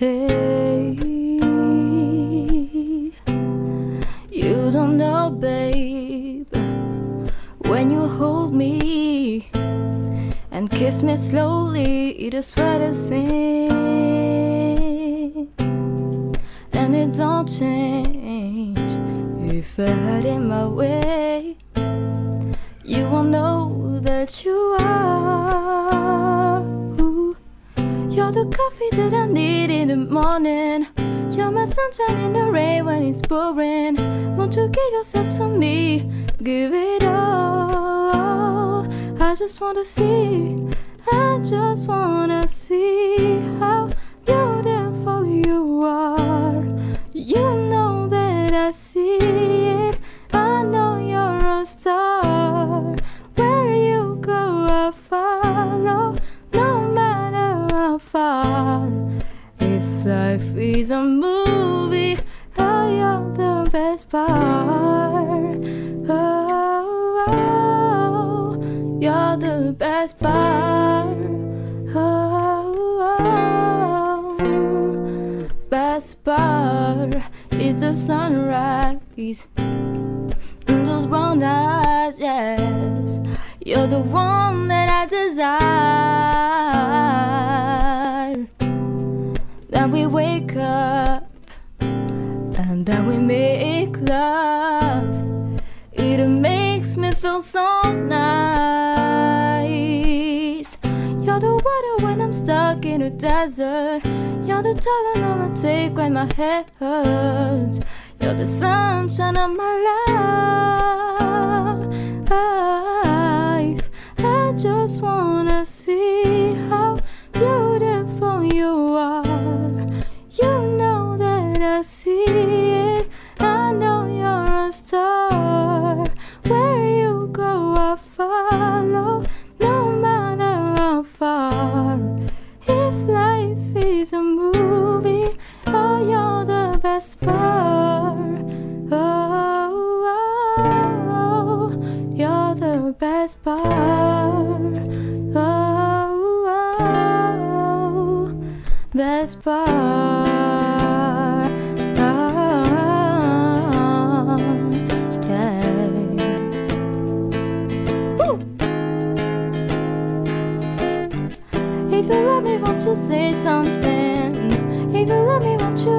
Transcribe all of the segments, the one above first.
Hey, you don't know, babe, when you hold me and kiss me slowly, it is what I think, and it don't change. If I had it my way, you will know that you are. Ooh, you're the coffee that I need in the morning. You're my sunshine in the rain when it's pouring. Won't you give yourself to me? Give it all. I just wanna see, I just wanna see how beautiful you are. You know that I see it, I know you're a star. Where you go I follow, no matter how far. If life is a movie, oh, you're the best part. Oh, oh, you're the best part. Oh, oh, best part is the sunrise and those brown eyes, yes. You're the one that I desire. Then we wake up and then we make love. It makes me feel so nice. You're the water when I'm stuck in a desert. You're the Tylenol I take when my head hurts. You're the sunshine of my life. I just wanna see how beautiful you are. You know that I see it, I know you're a star. Where you go I follow, no matter how far. If life is a movie, oh, you're the best part. Oh, oh, you're the best part. Oh, oh, best part. Oh, yeah. Woo! If you love me, won't you say something? If you love me, won't you?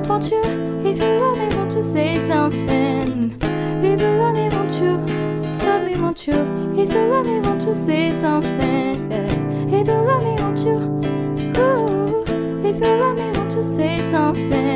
Won't you? If you love me, won't you say something? If you love me, won't you? Love me, won't you? If you love me, won't you say something? If you love me, won't you? Ooh, if you love me, won't you say something?